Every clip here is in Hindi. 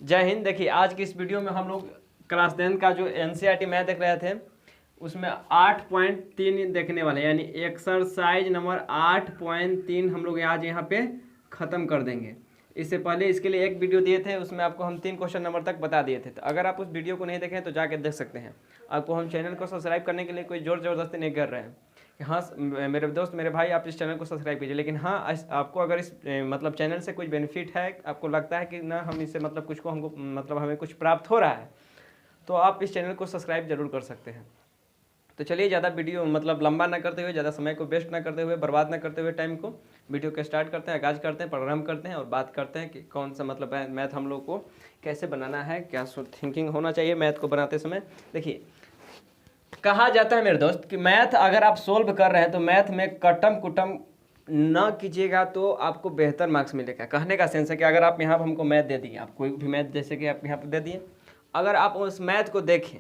जय हिंद। देखिए आज की इस वीडियो में हम लोग क्लास 10 का जो एनसीईआरटी मैथ देख रहे थे उसमें 8.3 देखने वाले, यानी एक्सरसाइज नंबर 8.3 हम लोग आज यहाँ पे ख़त्म कर देंगे। इससे पहले इसके लिए एक वीडियो दिए थे, उसमें आपको हम 3 क्वेश्चन नंबर तक बता दिए थे। तो अगर आप उस वीडियो को नहीं देखें तो जाके देख सकते हैं। आपको हम चैनल को सब्सक्राइब करने के लिए कोई जोर ज़बरदस्ती नहीं कर रहे हैं कि हाँ मेरे दोस्त मेरे भाई आप इस चैनल को सब्सक्राइब कीजिए, लेकिन हाँ आपको अगर इस मतलब चैनल से कुछ बेनिफिट है, आपको लगता है कि ना हम इससे मतलब कुछ को हमको मतलब हमें कुछ प्राप्त हो रहा है, तो आप इस चैनल को सब्सक्राइब जरूर कर सकते हैं। तो चलिए ज़्यादा वीडियो मतलब लंबा ना करते हुए, ज़्यादा समय को वेस्ट ना करते हुए, बर्बाद ना करते हुए टाइम को, वीडियो को स्टार्ट करते हैं, आगाज करते हैं, प्रोग्राम करते हैं और बात करते हैं कि कौन सा मतलब मैथ हम लोग को कैसे बनाना है, क्या थिंकिंग होना चाहिए मैथ को बनाते समय। देखिए कहा जाता है मेरे दोस्त कि मैथ अगर आप सोल्व कर रहे हैं तो मैथ में कटम कुटम न कीजिएगा तो आपको बेहतर मार्क्स मिलेगा। कहने का सेंस है कि अगर आप यहाँ पर हमको मैथ दे दिए, आप कोई भी मैथ जैसे कि आप यहाँ पर दे दिए, अगर आप उस मैथ को देखें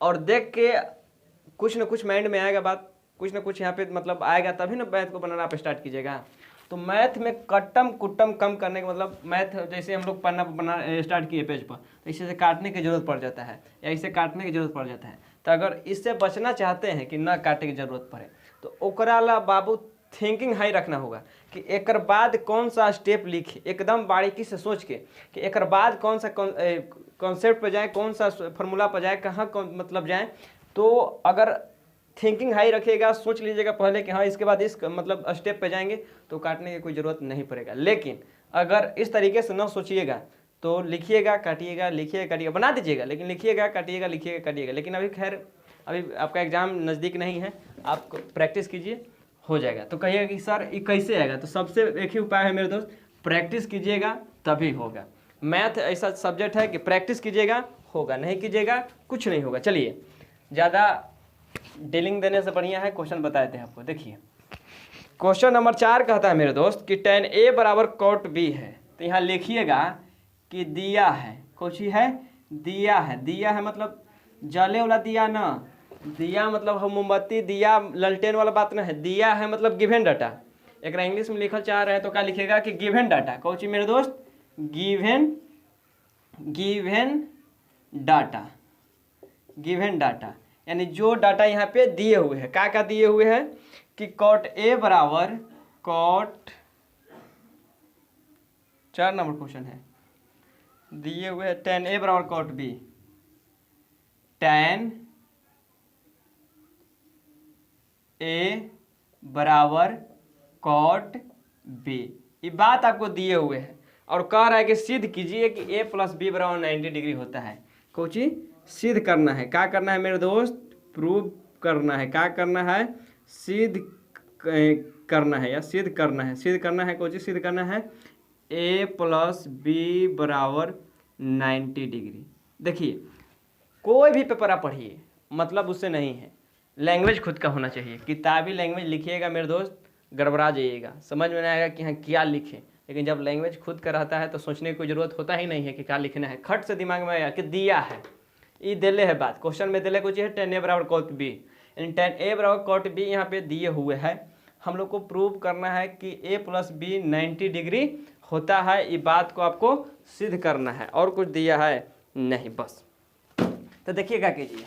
और देख के कुछ ना कुछ माइंड में आएगा बात, कुछ ना कुछ यहाँ पे मतलब आएगा, तभी ना मैथ को बनाना आप स्टार्ट कीजिएगा। तो मैथ में कट्टम कुट्टम कम करने का मतलब मैथ जैसे हम लोग पन्ना बना स्टार्ट किए पेज पर, तो इसे काटने की जरूरत पड़ जाता है या इसे काटने की जरूरत पड़ जाता है। तो अगर इससे बचना चाहते हैं कि ना काटे की जरूरत पड़े तो ओकरा ला बाबू थिंकिंग हाई रखना होगा कि एक बाद कौन सा स्टेप लिखे, एकदम बारीकी से सोच के कि एक बाद कौन सा कॉन्सेप्ट पर जाए, कौन सा फॉर्मूला पर जाए, कहाँ मतलब जाए। तो अगर थिंकिंग हाई रखिएगा, सोच लीजिएगा पहले कि हाँ इसके बाद इस मतलब स्टेप पे जाएंगे, तो काटने की कोई ज़रूरत नहीं पड़ेगा। लेकिन अगर इस तरीके से ना सोचिएगा तो लिखिएगा काटिएगा, लिखिएगा काटिएगा, बना दीजिएगा लेकिन लिखिएगा काटिएगा, लिखिएगा काटिएगा। लेकिन अभी खैर अभी आपका एग्ज़ाम नज़दीक नहीं है, आप प्रैक्टिस कीजिए, हो जाएगा। तो कहिएगा कि सर ये कैसे आएगा, तो सबसे एक ही उपाय है मेरे दोस्त, प्रैक्टिस कीजिएगा तभी होगा। मैथ ऐसा सब्जेक्ट है कि प्रैक्टिस कीजिएगा होगा, नहीं कीजिएगा कुछ नहीं होगा। चलिए ज़्यादा डीलिंग देने से बढ़िया है क्वेश्चन बताए थे आपको। देखिए क्वेश्चन नंबर 4 कहता है मेरे दोस्त कि tan A बराबर cot B है। तो यहाँ लिखिएगा कि दिया है, कुछ ही है, दिया है। दिया है मतलब जले वाला दिया ना, दिया मतलब हम मोमबत्ती दिया ललटेन वाला बात ना है। दिया है मतलब गिवन डाटा। एक इंग्लिश में लिखल चाह रहे हैं तो क्या लिखेगा कि गिवन डाटा। कौन सी मेरे दोस्त, गिवन डाटा, गिवन डाटा यानी जो डाटा यहाँ पे दिए हुए हैं। क्या दिए हुए हैं कि cot A बराबर cot, 4 नंबर क्वेश्चन है, दिए हुए हैं tan A बराबर cot B, tan A बराबर cot B, ये बात आपको दिए हुए हैं और कह रहा है कि सिद्ध कीजिए कि A प्लस बी बराबर 90 डिग्री होता है। कोची सिद्ध करना है, क्या करना है मेरे दोस्त, प्रूव करना है। क्या करना है, सिद्ध करना है या सिद्ध करना है, सिद्ध करना है। कोची सिद्ध करना है A प्लस बी बराबर 90 डिग्री। देखिए कोई भी पेपर आप पढ़िए मतलब उससे नहीं है, लैंग्वेज खुद का होना चाहिए। किताबी लैंग्वेज लिखिएगा मेरे दोस्त गड़बड़ा जाइएगा, समझ में नहीं आएगा कि हाँ क्या लिखें। लेकिन जब लैंग्वेज खुद का रहता है तो सोचने की कोई ज़रूरत होता ही नहीं है कि क्या लिखना है, खट से दिमाग में आएगा कि दिया है, ये दिले है बात। क्वेश्चन में दिले कुछ है tan A बराबर cot B, यानी tan A बराबर cot B यहाँ पे दिए हुए है। हम लोग को प्रूव करना है कि A प्लस बी 90 डिग्री होता है, ये बात को आपको सिद्ध करना है, और कुछ दिया है नहीं बस। तो देखिए क्या कीजिए,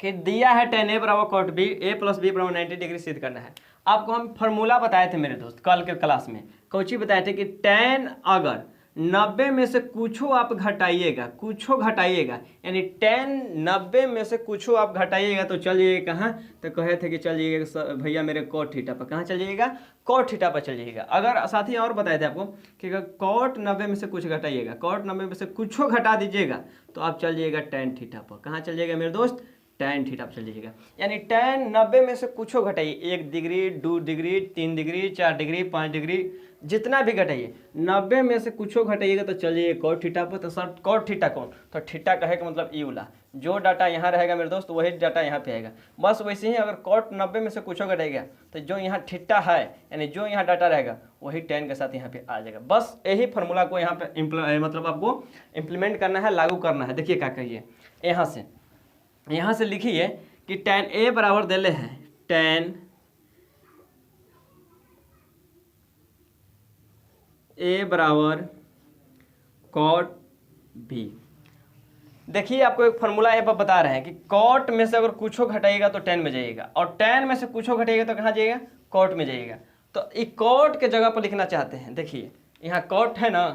कि दिया है tan A बराबर cot B, A plus B बराबर 90 डिग्री सिद्ध करना है। आपको हम फॉर्मूला बताए थे मेरे दोस्त कल के क्लास में, कौची बताए थे कि tan अगर 90 में से कुछ आप घटाइएगा, कुछ घटाइएगा, यानी tan 90 में से कुछ आप घटाइएगा तो चल जाइएगा कहाँ, तो कहे थे कि चल जाइएगा भैया मेरे cot थीटा पर। कहाँ चल जाइएगा, cot थीटा पर चल जाइएगा। अगर साथ ही और बताए थे आपको कि अगर cot 90 में से कुछ घटाइएगा, cot 90 में से कुछ घटा दीजिएगा तो आप चल जाइएगा tan थीटा पर। कहाँ चल जाइएगा मेरे दोस्त, tan थीटा पर चल जाइएगा। यानी tan 90 में से कुछ घटाइए, 1 degree 2 degree 3 degree 4 degree 5 degree, जितना भी घटाइए 90 में से कुछ घटाइएगा तो चल जाइए cot थीटा पर। तो सर cot थीटा कौन, तो थीटा कहे का मतलब ई वाला, जो डाटा यहाँ रहेगा मेरे दोस्त वही डाटा यहाँ पे आएगा। बस वैसे ही अगर cot 90 में से कुछ घटाएगा तो जो यहाँ थीटा है यानी जो यहाँ डाटा रहेगा वही tan के साथ यहाँ पे आ जाएगा। बस यही फार्मूला को यहाँ पे मतलब आपको इम्प्लीमेंट करना है, लागू करना है। देखिए क्या कहिए, यहाँ से लिखिए कि tan A बराबर देले हैं tan A बराबर cot B। देखिए आपको एक फार्मूला यहाँ पर बता रहे हैं कि कॉट में से अगर कुछ घटाइएगा तो tan में जाइएगा, और tan में से कुछ घटाइएगा तो कहाँ जाइएगा, कॉट में जाइएगा। तो ये कॉट के जगह पर लिखना चाहते हैं। देखिए यहाँ कॉट है ना,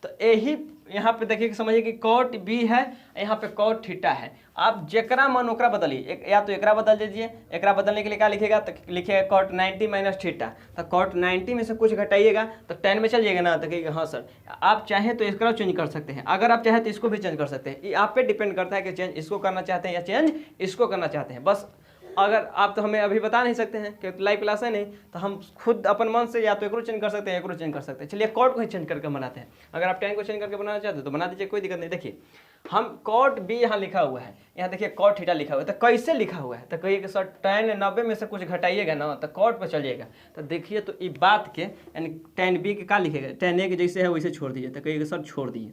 तो यही यहाँ पे देखिए समझिए कि कॉट बी है, यहाँ पे कॉट थीटा है। आप जेकरा मन ओकरा बदलिए, या तो एकरा बदल दीजिए, एकरा बदलने के लिए क्या लिखेगा, तो लिखिएगा कॉट 90 माइनस थीटा। तो कॉट 90 में से कुछ घटाइएगा तो tan में चल जाएगा ना, तो कहिएगा हाँ सर। आप चाहें तो इसका चेंज कर सकते हैं, अगर आप चाहें तो इसको भी चेंज कर सकते हैं। ये आप पे डिपेंड करता है कि चेंज इसको करना चाहते हैं या चेंज इसको करना चाहते हैं। बस अगर आप तो हमें अभी बता नहीं सकते हैं क्योंकि लाइव क्लास है नहीं, तो हम खुद अपन मन से या तो एक चेंज कर सकते हैं, एक चेंज कर सकते हैं। चलिए कॉट को ही चेंज करके बनाते हैं। अगर आप tan को चेंज करके बनाना चाहते हैं तो बना दीजिए, कोई दिक्कत नहीं। देखिए हम कॉट बी यहाँ लिखा हुआ है, यहाँ देखिए कॉट थीटा लिखा हुआ है। तो कैसे लिखा हुआ है, तो कहिए कि सर tan 90 में से कुछ घटाइएगा ना तो कॉट पर चलिएगा। तो देखिए तो ये बात के यानी tan बी के क्या लिखेगा, tan ए के जैसे है वैसे छोड़ दीजिए। तो कहिए कि सर छोड़ दिए,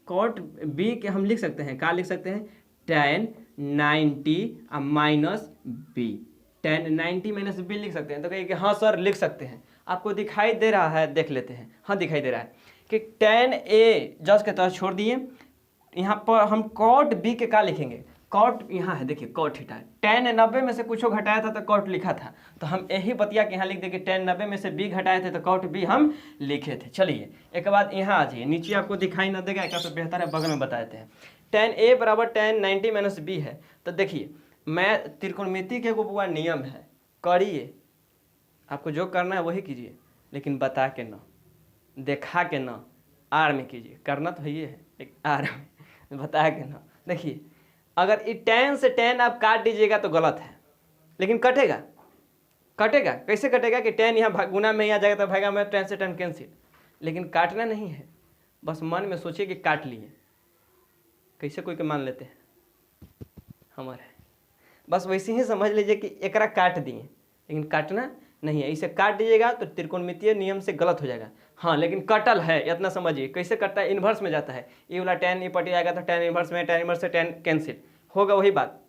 कॉट बी के हम लिख सकते हैं, क्या लिख सकते हैं, tan 90 minus B, tan 90 minus B लिख सकते हैं। तो कहिए कि हाँ सर लिख सकते हैं। आपको दिखाई दे रहा है, देख लेते हैं। हाँ दिखाई दे रहा है कि tan ए जस्ट के तहत छोड़ दिए। यहाँ पर हम कॉट बी के क्या लिखेंगे, कॉट यहाँ है देखिए कॉट थीटा, tan 90 में से कुछ घटाया था तो कॉट लिखा था, तो हम यही बतिया के यहाँ लिख दें कि tan 90 में से बी घटाए थे तो कॉट बी हम लिखे थे। चलिए एक बाद यहाँ आ जाइए, नीचे आपको दिखाई ना देगा, एक तो बेहतर है बगल में बता देते हैं। tan ए बराबर tan 90 माइनस बी है। तो देखिए मैं त्रिकोणमिति के एगो बुआ नियम है, करिए, आपको जो करना है वही कीजिए, लेकिन बता के ना, देखा के ना, आर में कीजिए। करना तो ये है लेकिन आर में बता के ना। देखिए अगर ये tan से tan आप काट दीजिएगा तो गलत है, लेकिन कटेगा, कटेगा कैसे कटेगा कि tan यहाँ गुना में ही आ जाएगा तो भागा में tan से tan कैंसिल, लेकिन काटना नहीं है। बस मन में सोचिए कि काट लिए, कैसे कोई के मान लेते हैं हमारे, बस वैसे ही समझ लीजिए कि एकरा काट दिए, लेकिन काटना नहीं है। इसे काट दीजिएगा तो त्रिकोणमितीय नियम से गलत हो जाएगा। हाँ लेकिन कटल है इतना समझिए। कैसे कटता है, इन्वर्स में जाता है, ये वाला tan ये पट जाएगा तो tan इन्वर्स में, tan इन्वर्स से tan कैंसिल होगा, वही बात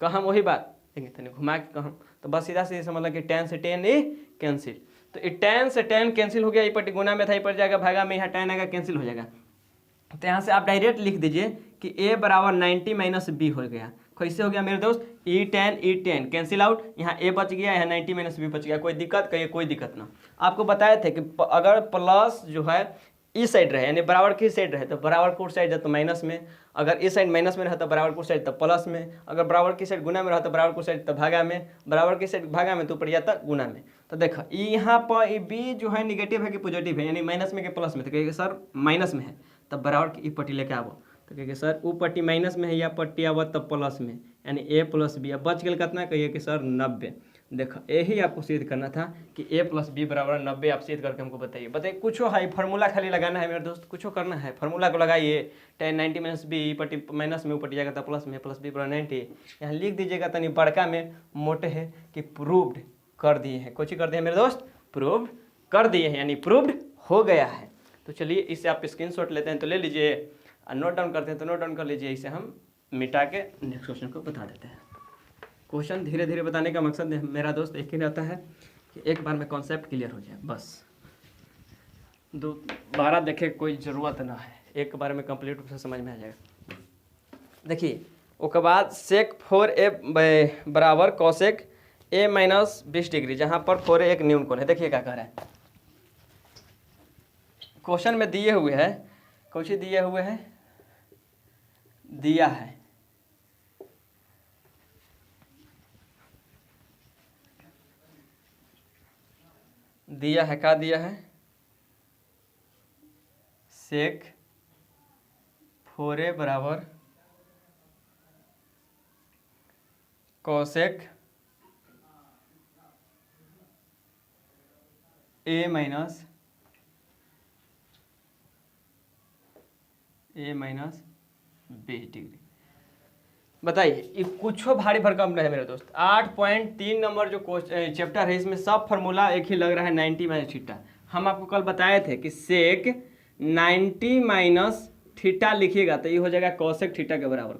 कहम, वही बात लेकिन तनी घुमा के कहम। तो बस सीधा सीधा समझ लो कि tan से tan ये कैंसिल, तो ये tan से tan कैंसिल हो गया, ये पट्टी गुना में था, ये पड़ जाएगा भागा में, यहाँ tan आएगा कैंसिल हो जाएगा। तो यहाँ से आप डायरेक्ट लिख दीजिए कि a बराबर 90 माइनस बी हो गया। कैसे हो गया मेरे दोस्त, ई टेन कैंसिल आउट, यहाँ a बच गया, यहाँ 90 माइनस बी बच गया। कोई दिक्कत, कहिए कोई दिक्कत ना। आपको बताए थे कि अगर प्लस जो है इस साइड रहे यानी बराबर की साइड रहे तो बराबर को साइड है तो माइनस में, अगर इस साइड माइनस में रहे तो बराबर को साइड तो प्लस में, अगर बराबर की साइड गुना में रहे तो बराबर को साइड तो भागा में, बराबर की साइड भागा में तो ऊपर जाता गुना में। तो देखो यहाँ पर ये बी जो है निगेटिव है कि पॉजिटिव है, यानी माइनस में कि प्लस में, तो कहिए सर माइनस में है तब बराबर की पट्टी लेके आवो। तो कहिए सर वो पट्टी माइनस में है या पट्टी आवत तब प्लस में, यानी a प्लस बी। अब बच गया कितना, कहिए कि सर 90। देखो यही आपको सिद्ध करना था कि a प्लस बी बराबर 90। आप सिद्ध करके हमको बताइए, कुछ है फार्मूला खाली लगाना है मेरे दोस्त, कुछ करना है, फार्मूला को लगाइए। tan 90 माइनस बी पट्टी माइनस में, ऊपर जाएगा तो प्लस में, प्लस बी बराबर 90। यहाँ लिख दीजिएगा तनी बड़का में मोटे है कि प्रूव्ड कर दिए हैं। कुछ कर दिए मेरे दोस्त, प्रूव्ड कर दिए हैं, यानी प्रूव्ड हो गया है। तो चलिए इससे आप स्क्रीनशॉट लेते हैं तो ले लीजिए, नोट डाउन करते हैं तो नोट डाउन कर लीजिए। इसे हम मिटा के नेक्स्ट क्वेश्चन को बता देते हैं। क्वेश्चन धीरे धीरे बताने का मकसद मेरा दोस्त एक ही रहता है कि एक बार में कॉन्सेप्ट क्लियर हो जाए, बस दोबारा देखे कोई ज़रूरत ना है, एक बार में कंप्लीट रूप से समझ में आ जाएगा। देखिए उसके बाद सेक 4a बराबर कॉसेक a माइनस 20 डिग्री, जहाँ पर 4a एक न्यून कोण है। देखिए क्या कह रहा है, क्वेश्चन में दिए हुए है, कुछ दिए हुए है, दिया है क्या दिया है, सेक 4a बराबर कोसेक a माइनस 20 डिग्री। बताइए ये कुछ भारी भरकम नहीं है मेरे दोस्त। 8.3 नंबर जो चैप्टर है इसमें सब फार्मूला एक ही लग रहा है, 90 माइनस थीटा। हम आपको कल बताए थे कि सेक 90 माइनस थीटा लिखिएगा तो ये हो जाएगा कॉसेक थीटा के बराबर।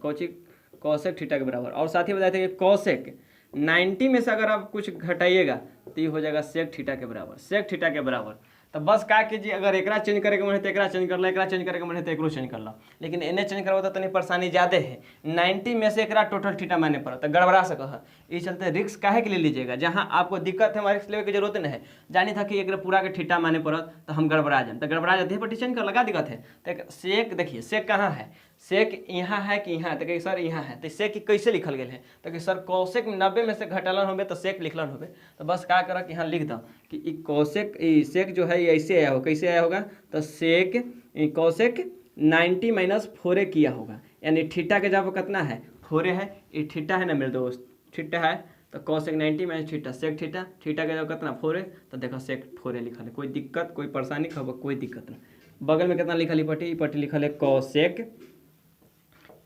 कॉसेक थीटा के बराबर। और साथ ही बताए थे कि कॉसेक 90 में से अगर आप कुछ घटाइएगा तो ये हो जाएगा सेक थीटा के बराबर, सेक थीटा के बराबर। तो बस का कीजिए, अगर एकरा चेंज करे के मन है तो एकरा चेंज कर ला, एकरा चेंज करे के मन है तो एकरो चेंज कर ला। लेकिन एने चेंज करवा तो तनी परेशानी ज़्यादा है, 90 में से एकरा टोटल थीटा माने पड़ा तो गड़बड़ा सका है। इस चलते रिस्क काहे के लिए लीजिएगा, जहाँ आपको दिक्कत है वहाँ रिस्क लेने की जरूरत नहीं है। जानी था कि एक पूरा के थीटा माने पड़त तो हम गड़बड़ा जाए, तो गड़बड़ा जाते हैं, पर चेंज कर लगा दिक्कत है। तो सेक देखिए, सेक कहाँ है, सेक यहाँ है कि यहाँ, तो कि सर यहाँ है, तो सेक कैसे लिखल गया है, तो कि सर कौशिक 90 में से घटलन होबे तो सेक लिखलन होबे। तो बस क्या करा कि यहाँ लिख दो कि कौशिक सेक जो है ये ऐसे आया हो, कैसे आया होगा, तो सेक कौशिक 90 माइनस 4a किया होगा, यानी थीटा के जब कितना है 4a है, ये थीटा है ना मेरे दोस्त, थीटा है, तो cosec 90 minus theta sec theta, theta के जब कितना 4a, तो देखो सेक 4a लिखल है, कोई दिक्कत कोई परेशानी खबर कोई दिक्कत नहीं। बगल में कितना लिखल है पट्टी, पट्टी लिखल है कौशिक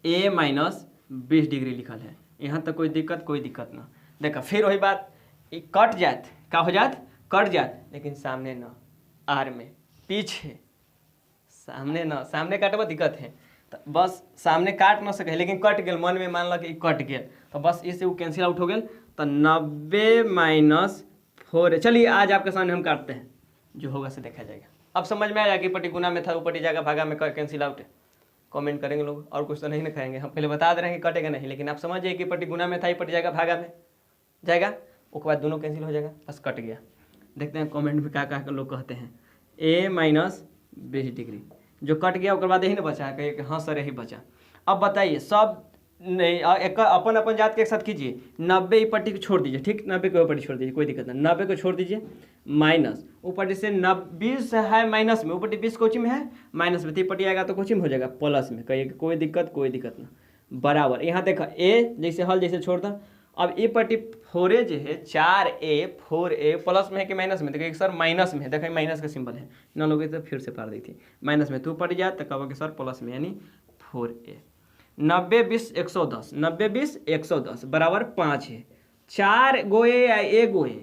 a माइनस 20 डिग्री लिखल है, यहाँ तक कोई दिक्कत ना। देखा फिर वही बात, कट जात, क्या हो जात, कट जात, लेकिन सामने ना, आर में पीछे, सामने ना, सामने काटबा दिक्कत है, तो बस सामने काट ना सके, लेकिन कट गया, मन में मान लो कि कट गया, तो बस इससे वो कैंसिल आउट हो गया। तो 90 माइनस 4, चलिए आज आपके सामने हम काटते हैं, जो होगा से देखा जाएगा। अब समझ में आया कि पट्टी गुना में था, ऊपरी जाएगा भागा में कैंसिल आउट है। कमेंट करेंगे लोग, और कुछ तो नहीं ना खाएंगे, हम पहले बता दे रहे हैं कि कटेगा नहीं, लेकिन आप समझिए कि पट्टी गुना में था, पट्टी जाएगा भागा में जाएगा, उसके बाद दोनों कैंसिल हो जाएगा, बस कट गया। देखते हैं कमेंट में क्या क्या लोग कहते हैं। a माइनस 20 डिग्री जो कट गया, उसके बाद यही ना बचा है, कहिए कि हाँ सर यही बचा। अब बताइए सब नहीं, एक अपन अपन जात के एक साथ कीजिए, 90 पट्टी को छोड़ दीजिए, ठीक, 90 को पट्टी छोड़ दीजिए, कोई दिक्कत नहीं, 90 को छोड़ दीजिए, माइनस ऊपर से 20 है माइनस में, ऊपर 20 कोची में है माइनस में, पट्टी आएगा तो कोची में हो जाएगा प्लस में, कहिए कोई दिक्कत ना, बराबर। यहाँ देखा ए जैसे हल जैसे छोड़ दो, अब ए पट्टी 4a जो है 4a प्लस में है कि माइनस में, देखिए सर माइनस में है, देखिए माइनस का सिंबल है ना, लोग तो फिर से पार दी थी माइनस में, तो पड़ जाए तो कहो कि सर प्लस में, यानी 4a। 90 20 110, 90 20 110 बराबर 5 है, 4 गोए या 1 गोए,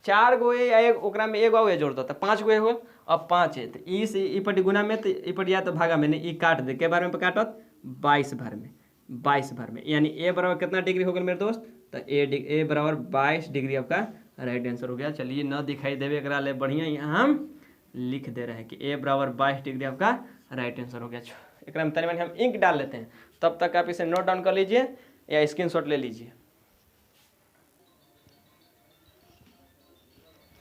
4 गोए या 1 ओकरा में 1 गोए जोड़ दो तो 5 गोए हो, अब 5 है, तो ई से ई पट्टी गुना में, तो ई पट्टी या तो भागा में, नहीं ई काट दे, के बारे में काटत 22 भर में, 22 भर में, यानी ए बराबर कितना डिग्री हो गया मेरे दोस्त, तो ए बराबर 22 डिग्री आपका राइट आंसर हो गया। चलिए न दिखाई देवे एकरा ले बढ़िया, यहाँ हम लिख दे रहे हैं कि ए बराबर 22 डिग्री आपका राइट आंसर हो गया। एक में तनी हम इंक डाल लेते हैं, तब तक आप इसे नोट डाउन कर लीजिए या स्क्रीनशॉट ले लीजिए।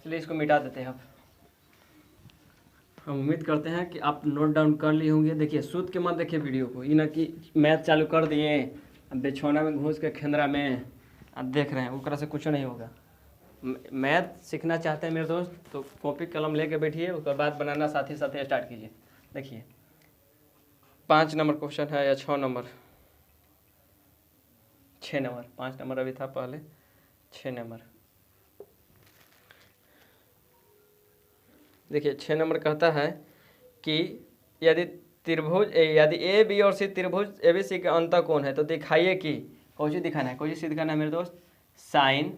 चलिए इसको मिटा देते हैं। अब हम उम्मीद करते हैं कि आप नोट डाउन कर लिए होंगे। देखिए सूत के मत देखिए वीडियो को, ये ना कि मैथ चालू कर दिए, अब बिछौना में घुस के खेंदरा में आप देख रहे हैं, उकरा से कुछ नहीं होगा। मैथ सीखना चाहते हैं मेरे दोस्त तो कॉपी कलम लेके बैठिए, उसके बाद बनाना साथ ही स्टार्ट कीजिए। देखिए 5 नंबर क्वेश्चन है या 6 नंबर, 6 नंबर, 5 नंबर अभी था पहले, 6 नंबर। देखिए 6 नंबर कहता है कि यदि त्रिभुज यदि ए बी और सी त्रिभुज ए बी सी के अंतर कौन है, तो दिखाइए कि कौन सी दिखाना है, कौन सी दिखाना है मेरे दोस्त, साइन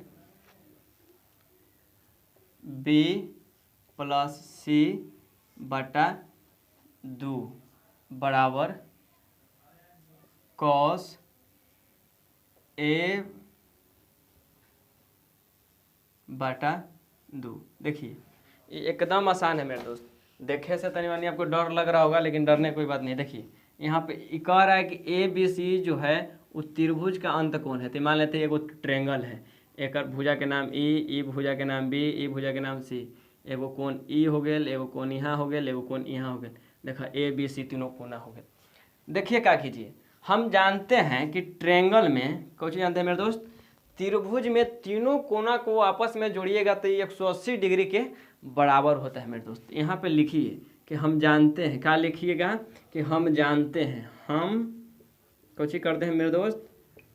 बी प्लस सी बटा 2 बराबर कॉस ए बटा 2। देखिए ये एकदम आसान है मेरे दोस्त, देखे से तनी मानी आपको डर लग रहा होगा, लेकिन डरने कोई बात नहीं। देखिए यहाँ पे कह रहा है कि ए बी सी जो है उस त्रिभुज का अंत कौन है, तो मान लेते हैं एगो ट्रेंगल है, एक भुजा के नाम ई भुजा के नाम बी, ई भुजा के नाम सी, एगो कोण ई हो गया, एगो कोण यहाँ हो गया, एगो कोण यहाँ हो गया। देखा ए बी सी तीनों कोना हो गए। देखिए क्या कीजिए, हम जानते हैं कि ट्रेंगल में कौन जानते हैं मेरे दोस्त, त्रिभुज में तीनों कोना को आपस में जोड़िएगा तो ये 180 डिग्री के बराबर होता है मेरे दोस्त। यहाँ पे लिखिए कि हम जानते हैं, क्या लिखिएगा कि हम जानते हैं, हम कौन करते हैं मेरे दोस्त,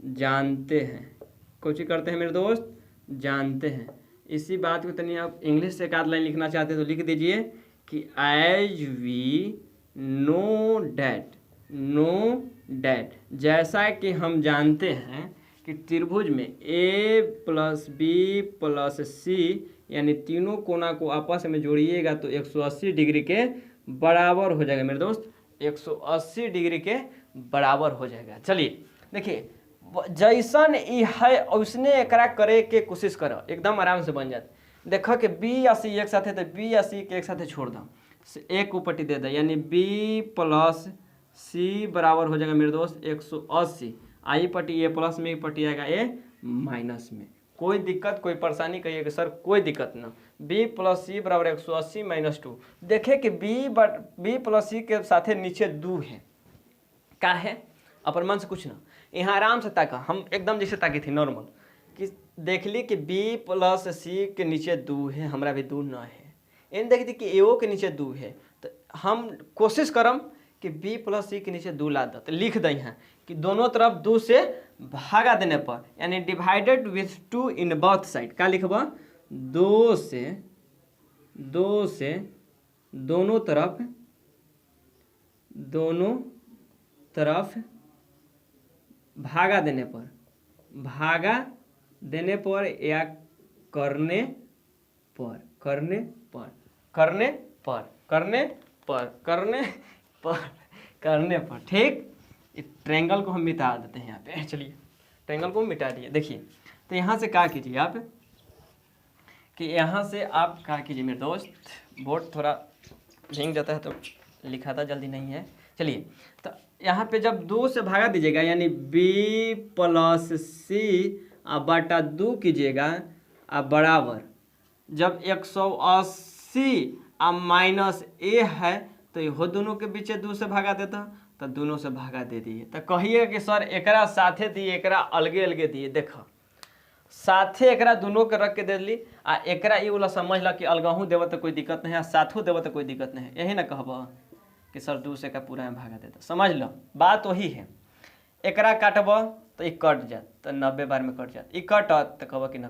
जानते हैं, कौन करते हैं मेरे दोस्त, जानते हैं। इसी बात को तनी आप इंग्लिश से एक आध लाइन लिखना चाहते हैं तो लिख दीजिए कि एज वी नो डैट, जैसा कि हम जानते हैं कि त्रिभुज में ए प्लस बी प्लस सी यानी तीनों कोना को आपस में जोड़िएगा तो 180 डिग्री के बराबर हो जाएगा मेरे दोस्त, 180 डिग्री के बराबर हो जाएगा। चलिए देखिए जैसन ई है उसने एकरा करे के कोशिश कर, एकदम आराम से बन जाता। देखो कि बी या सी एक साथ है तो बी या सी के एक साथ छोड़ दो, एक ऊपटी दे दे, यानी बी प्लस सी बराबर हो जाएगा मेरे दोस्त 180। आई पट्टी ए प्लस में, पट्टी आएगा ए माइनस में। कोई दिक्कत कोई परेशानी कहिए कि सर कोई दिक्कत ना। बी प्लस सी बराबर 180 माइनस 2। देखे कि बी प्लस सी के साथ नीचे 2 है, का है अपन मन से कुछ ना, यहाँ आराम से ताका, हम एकदम जैसे ताकी थी नॉर्मल कि देख ली कि बी प्लस सी के नीचे 2 है, हमारा भी 2 ना है। इन देख दी कि एओ के नीचे 2 है, तो हम कोशिश करम कि बी प्लस सी के नीचे 2 ला दो, तो लिख दें यहाँ कि दोनों तरफ 2 से भागा देने पर, यानी divided with 2 in both side. क्या लिखबा? 2 से दोनों तरफ भागा देने पर या करने पर ठीक। ट्रायंगल को हम मिटा देते हैं यहाँ पे। चलिए ट्रायंगल को मिटा दिए। देखिए तो यहाँ से क्या कीजिए आप कि यहाँ से आप क्या कीजिए मेरे दोस्त, बोर्ड थोड़ा भींग जाता है तो लिखाता जल्दी नहीं है। चलिए तो यहाँ पे जब 2 से भागा दीजिएगा, यानी बी प्लस सी बटा 2 कीजिएगा बराबर, जब 180 माइनस ए है तो यहो दोनों के बीच 2 से भागा देता, तो दोनों से भागा दे दिए। तो कहिए कि सर एकरा साथे दिए एकरा अलगे अलगे दिए। देखो साथे एकरा दोनों के रख के दे ली, आ एकरा ये वाला समझ ला कि अलगहू देव तो कोई दिक्कत नहीं है, साथों देव तो कोई दिक्कत नहीं है। यही ना कहब कि सर 2 से का पूरा में भागा देता। समझ लो बात वही है। एकरा काटब तो ये कट जात, तो 90 बार में कट जात। ये कटत तो कहब कि न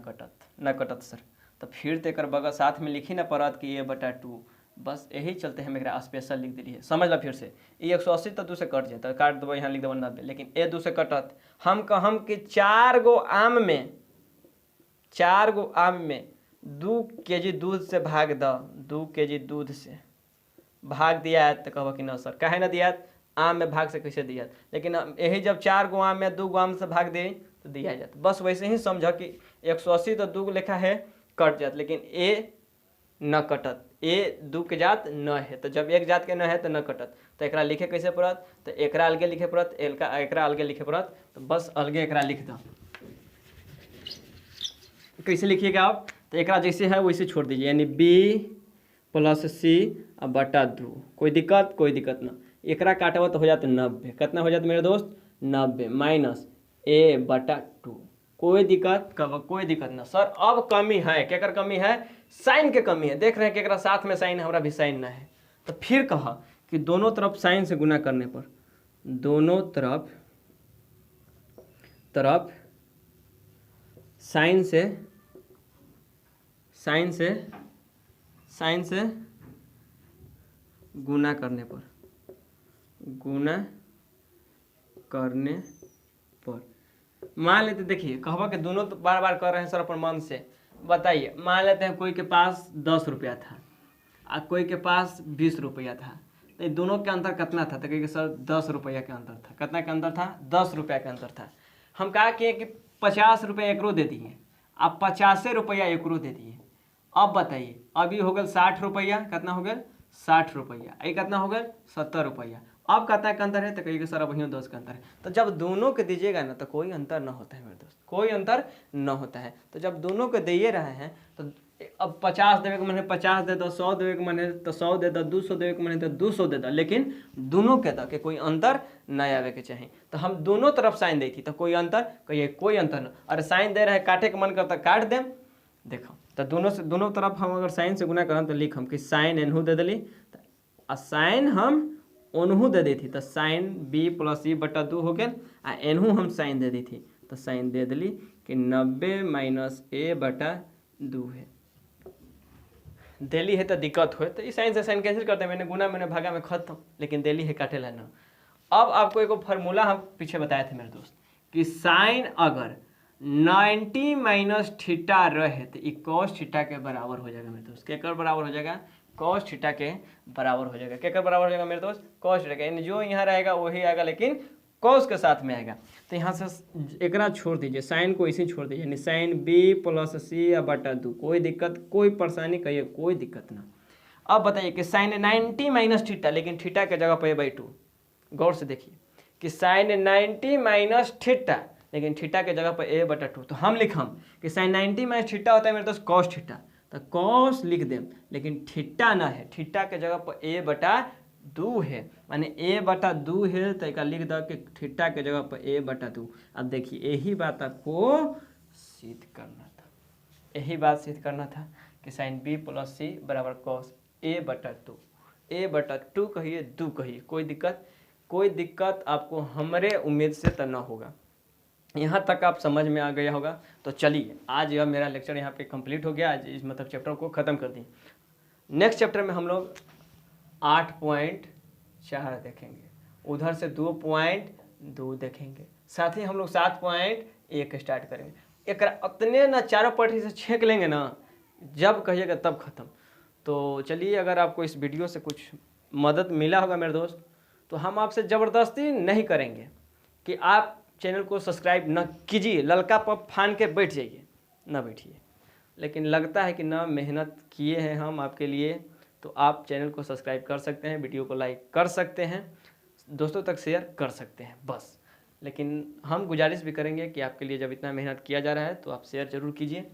कटत सर, तो फिर तो एक बगल साथ में लिखी ना पड़त कि a/2। बस यही चलते हम एक स्पेशल लिख दिए। समझ ला फिर से, ये 180 तो 2 से कट जाता, काट देव, यहाँ लिख देव 90, लेकिन ए 2 से कटत। हम कहम कि 4 गो आम में 2 kg दूध से भाग द, 2 kg दूध से भाग दिया है, तो कहब कि न सर काहे ना दिया, आम में भाग से कैसे दिया। लेकिन यही जब 4 गो आम में 2 गो आम से भाग दे तो दिया जाता। बस वैसे ही समझ कि 180 तो 2 लिखा है कट जात, लेकिन ए न कटत, ए 2 के जात न है, तो जब एक जात के न है तो न कटत। तो एकरा लिखे कैसे पड़त, तो एकरा अलगे लिखे पड़त, एकरा अलगे लिखे पड़त, तो बस अलगे एकरा लिख दो। कैसे लिखिएगा आप, तो एकरा जैसे है वैसे छोड़ दीजिए, यानी बी प्लस सी बटा 2। कोई दिक्कत ना। एकरा काटब तो हो जाता 90। कितना हो जाता मेरे दोस्त? 90 माइनस a/2। कोई दिक्कत ना सर। अब कमी है, केकर कमी है? साइन के कमी है। देख रहे हैं कि एकरा साथ में साइन, हमारा भी साइन ना है, तो फिर कहा कि दोनों तरफ साइन से गुना करने पर, दोनों तरफ साइन से गुना करने पर मान लेते, देखिए कहबा कि दोनों तो बार बार कर रहे हैं सर अपन मन से। बताइए मान लेते हैं कोई के पास 10 रुपया था और कोई के पास 20 रुपया था, तो ये दोनों के अंतर कितना था? तो कहिए सर 10 रुपया के अंतर था। कितना के अंतर था? 10 रुपया के अंतर था। हम कहा किए कि 50 रुपया एकरो दे दिए, अब 50 रुपया एकरो दे दिए। अब बताइए अभी हो गया 60 रुपया, कितना हो गया? 60 रुपया। ये कितना हो गया? 70 रुपया। अब कितना का अंतर है? तो कहिए सर अब वही 10 का अंतर है। तो जब दोनों के दीजिएगा ना तो कोई अंतर न होता है मेरे दोस्त, कोई अंतर न होता है। तो जब दोनों के दे रहे हैं तो अब 50 देवे के मन है 50 दे दो, 100 देवे के मन है तो 100 दे दो, 200 देवे के मन है तो 200 दे दो, लेकिन दोनों के दो कि कोई अंतर न आवे के चाहिए। तो हम दोनों तरफ साइन दी थी तो कोई अंतर, कहिए कोई अंतर न। अरे साइन दे रहे काटे के मन करता काट दें। देखो तो दोनों तरफ हम अगर साइन से गुना करें तो लिख हम कि साइन एनहू दे दिली, आ साइन हम ओनहू दे दी थी, तो साइन बी प्लस सी बटा 2 हो गया, आ एनहू हम साइन दे दी थी, तो साइन दे दिली कि 90 माइनस a/2 है। दिल्ली है तो दिक्कत हो, तो इस साइन से साइन कैंसिल करते हैं, मैंने गुना मैंने भागा में खत्म, लेकिन दिल्ली है काटे ला ना। अब आपको एक फार्मूला हम पीछे बताए थे मेरे दोस्त कि साइन अगर 90 माइनस थीटा रहे तो ये cos थीटा के बराबर हो जाएगा मेरे दोस्त। केकर बराबर हो जाएगा? cos थीटा के बराबर हो जाएगा। केकर बराबर हो जाएगा मेरे दोस्त? cos थीटा के। जो यहाँ रहेगा वही आएगा, लेकिन कॉस के साथ में आएगा। तो यहाँ से एकरा छोड़ दीजिए, साइन को इसी छोड़ दीजिए, यानी साइन बी प्लस सी बटा 2, कोई दिक्कत कोई परेशानी कहिए कोई दिक्कत ना। अब बताइए कि साइन 90 माइनस थीटा, लेकिन थीटा के जगह पर a/2, गौर से देखिए कि साइन 90 माइनस थीटा, लेकिन थीटा के जगह पर a/2। तो हम लिखम कि साइन 90 माइनस थीटा होता है मेरे दोस्त कॉस थीटा, तो कॉस लिख दें, लेकिन थीटा ना है, थीटा के जगह पर a/2 है, माने a/2 है, तो एक लिख दो कि थीटा के जगह पर a/2। अब देखिए यही बात आपको सिद्ध करना था, यही बात सिद्ध करना था कि साइन b प्लस सी बराबर कॉस a/2, a/2 कहिए 2 कहिए, कोई दिक्कत आपको हमरे उम्मीद से तो ना होगा। यहाँ तक आप समझ में आ गया होगा। तो चलिए आज यह मेरा लेक्चर यहाँ पे कंप्लीट हो गया, आज इस मतलब चैप्टर को ख़त्म कर दिए। नेक्स्ट चैप्टर में हम लोग 8.4 देखेंगे, उधर से 2.2 देखेंगे, साथ ही हम लोग 7.1 स्टार्ट करेंगे। एक अपने ना चारों पट्टी से छेक लेंगे ना, जब कहिएगा तब ख़त्म। तो चलिए, अगर आपको इस वीडियो से कुछ मदद मिला होगा मेरे दोस्त, तो हम आपसे ज़बरदस्ती नहीं करेंगे कि आप चैनल को सब्सक्राइब न कीजिए, ललका पप फान के बैठ जाइए, ना बैठिए। लेकिन लगता है कि ना मेहनत किए हैं हम आपके लिए, तो आप चैनल को सब्सक्राइब कर सकते हैं, वीडियो को लाइक कर सकते हैं, दोस्तों तक शेयर कर सकते हैं बस। लेकिन हम गुजारिश भी करेंगे कि आपके लिए जब इतना मेहनत किया जा रहा है तो आप शेयर जरूर कीजिए।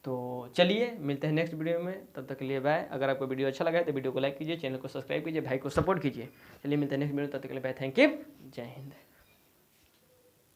तो चलिए मिलते हैं नेक्स्ट वीडियो में, तब तक के लिए बाय। अगर आपको वीडियो अच्छा लगा है तो वीडियो को लाइक कीजिए, चैनल को सब्सक्राइब कीजिए, भाई को सपोर्ट कीजिए। चलिए मिलते हैं नेक्स्ट वीडियो, तब तक के लिए बाय, थैंक यू, जय हिंद।